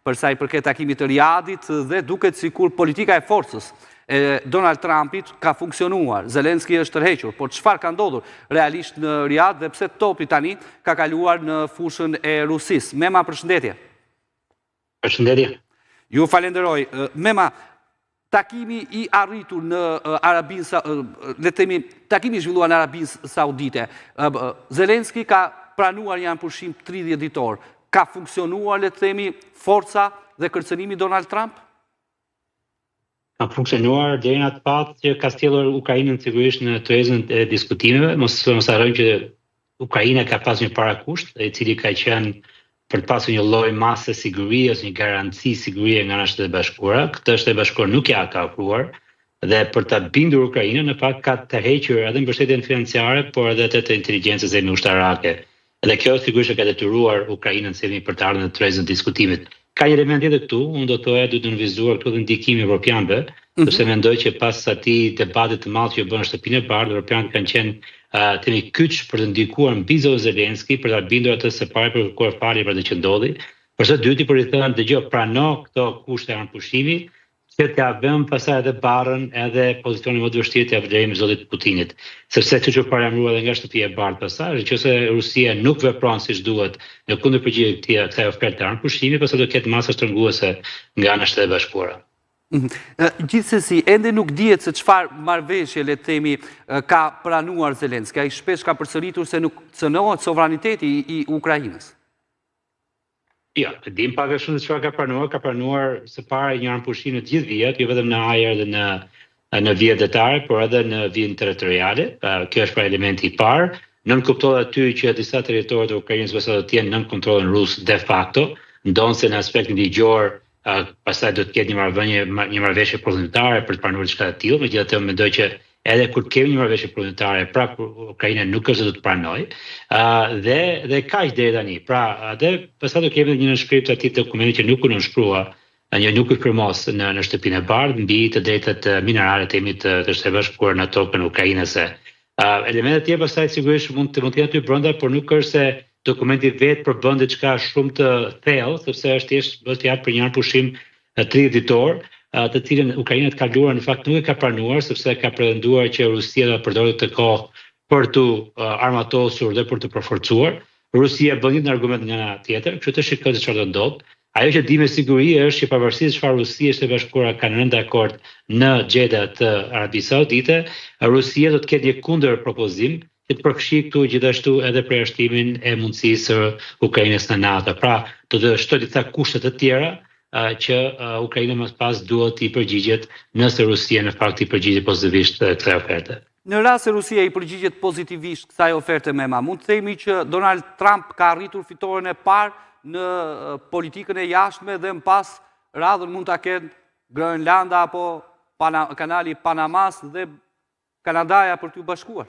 për sa i përket takimit të Riyadit dhe duket sikur politika e forcës e Donald Trumpit ka funksionuar. Zelenski është tërhequr, por çfarë ka ndodhur realisht në Riyadh dhe pse topi tani ka kaluar në fushën e Rusisë? Mema, përshëndetje. Përshëndetje. Ju falenderoj. Mema, takimi i arritur në takimi i zhvilluar në Arabinë Saudite. Zelenski ka pranuar një pushim 30 ditor. Ka funksionuar, le të themi, forca dhe kërcënimi Donald Trump? Ka funksionuar deri në atë pat që ka sjellur Ukrainën sigurisht në trezën e diskutimeve. Mos harrojmë që Ukraina ka pasur një parakusht, i cili ka qenë për të pasur një lloj mase sigurie ose një garanci sigurie nga Shtetet e Bashkuara. Këtë Shtetet e Bashkuara nuk ja ka ofruar dhe për ta bindur Ukrainën në fakt ka tërhequr edhe mbështetjen financiare, por edhe të inteligjencës ushtarake. Dhe kjo sigurisht ka detyruar Ukrainën për të ardhur në trezën e diskutimit. Ka një element tjetër këtu, unë do të thoya duhet të nënvizuar këtu dhe ndikimi evropianëve, sepse mendoj që pas atij debati të madh që u bën në Shtëpinë e Bardhë, evropianët kanë qenë kyç për të ndikuar mbi Zelenski, për ta bindur atë së pari për kërkuar falje për atë që ndodhi. Për së dyti për i thënë dëgjoj, prano këto kushte anëpushimi, që t'ja vëm pastaj edhe barrën edhe pozicionin më të vështirë t'ja vlerëjmë zotit Putinit. Sepse siç u paremërua edhe nga Shtëpia e Bardhë pastaj, nëse Rusia nuk vepron siç duhet në kundërpërgjigje këtij oferte anëpushimi, pastaj do ketë masa shtrënguese nga ana Shtetet e Bashkuara. Gjithsesi, ende nuk dihet se çfarë marrëveshje, le të themi, ka pranuar Zelenski. Ai shpesh ka përsëritur se nuk cënohet sovraniteti i Ukrainës. Ja, dim pak a shumë se çfarë ka pranuar së pari një anëpushim në të gjithë vijat, jo vetëm në ajër dhe në vijat detare, por edhe në vijën territoriale. Kjo është pra elementi i parë. Nën kuptohet aty që disa territorë të Ukrainës do të jenë nën kontrollin rus de facto, ndonse në aspektin ligjor pastaj do të ketë një marrëveshje vullnetare për të pranuar diçka të tillë, megjithatë mendoj që edhe kur kemi një marrëveshje vullnetare, pra Ukraina nuk është se do të pranojë, dhe kaq deri tani. Pra, edhe pastaj do kemi një nënshkrim të atij dokumenti që nuk u nënshkrua, nuk u firmos në Shtëpinë e Bardhë mbi të drejtat minerale të Shtetit të Bashkuar në tokën ukrainase. Elementet tjerë pastaj sigurisht mund të jenë aty brenda, por nuk është se dokumenti vetë përbën diçka shumë të thellë, sepse është thjesht bëhet fjalë për një anëpushim 30 ditor, të cilën Ukraina të kaluar në fakt nuk e ka pranuar, sepse ka pretenduar që Rusia do të përdorë këtë kohë për të armatosur dhe për të përforcuar. Rusia bën një argument nga ana tjetër, kështu të shikojë se çfarë do ndodh. Ajo që di me siguri është që pavarësisht çfarë Rusia e Shtetet e Bashkuara kanë rënë dakord në Xheda të Arabisë Saudite, Rusia do të ketë një kundër propozim që të përfshijë këtu gjithashtu edhe përjashtimin e mundësisë së Ukrainës në NATO. Pra, do të shtojë disa kushte të tjera që Ukraina më pas duhet i përgjigjet nëse Rusia në fakt i përgjigjet pozitivisht kësaj oferte. Në rast se Rusia i përgjigjet pozitivisht kësaj oferte, Mema, mund të themi që Donald Trump ka arritur fitoren e parë në politikën e jashtme dhe më pas radhën mund ta kenë Grenlanda apo kanali Panamas dhe Kanadaja për t'u bashkuar.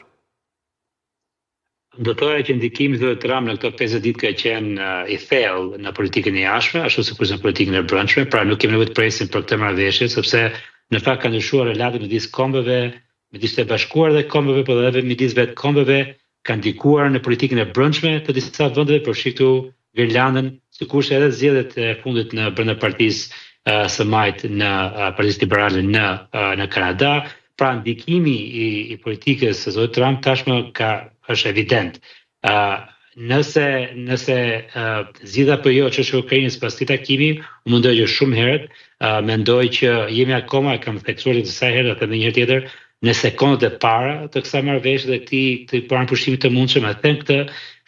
Do të thoya që ndikimi i Trump në këto 50 ditë ka qenë i thellë në politikën e jashtme, ashtu si në politikën e brendshme, pra nuk kemi nevojë të presim për këtë marrëveshje, sepse në fakt ka ndryshuar relatat midis kombeve, midis të bashkuar dhe kombeve, por edhe midis vetë kombeve, ka ndikuar në politikën e brendshme të disa vendeve, përfshi këtu Grenlandën, sikurse edhe zgjedhjet e fundit në brenda partisë së majt në Partisë Liberale në Kanada. Pra ndikimi i politikës së zotit Trump tashmë është evident. Nëse zgjidhja apo jo çështja e Ukrainës pas këtij takimi, unë mendoj që shumë herët mendoj që jemi akoma, kam theksuar disa herë edhe një herë tjetër, në sekondat e para të kësaj marrëveshje dhe këtij anëpushimi të mundshëm. A them këtë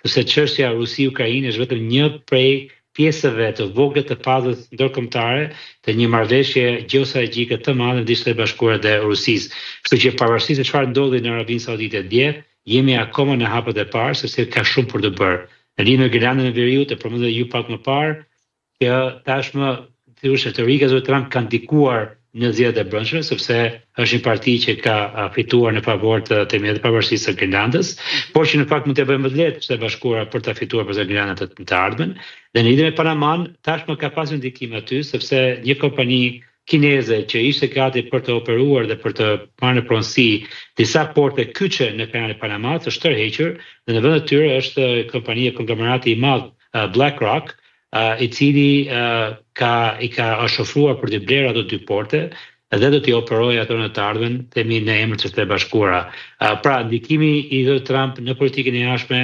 sepse çështja Rusi-Ukrainë është vetëm një prej pjesëve të vogla të pazës ndërkombëtare të një marrëveshje gjeostrategjike të madhe midis Shtetit të Bashkuar dhe Rusisë. Kështu që pavarësisht se çfarë ndodhi në Arabinë Saudite dje, jemi akoma në hapet e parë sepse ka shumë për të bërë. Në lidhje me Grenlandën e Veriut, e përmendë ju pak më parë, që tashmë teorika e Trump ka ndikuar në zgjedhjet e brendshme, sepse është një parti që ka fituar në favor të temave të pavarësisë së Grenlandës, por që në fakt mund të bëjë më lehtë Shtetet e Bashkuara për ta fituar për Grenlandën të ardhmen. Dhe në lidhje me Panaman, tashmë ka pasur ndikim aty, sepse një kompani kineze që ishte gati për të operuar dhe për të marrë në pronësi disa porte kyçe në kanalin e Panamas është tërhequr dhe në vend të tyre është kompania konglomerati i madh BlackRock, i cili i ka ofruar për të blerë ato dy porte dhe do t'i operojë ato në të ardhmen, themi në emër të Shtetit Bashkuara. Pra, ndikimi i Trump në politikën e jashtme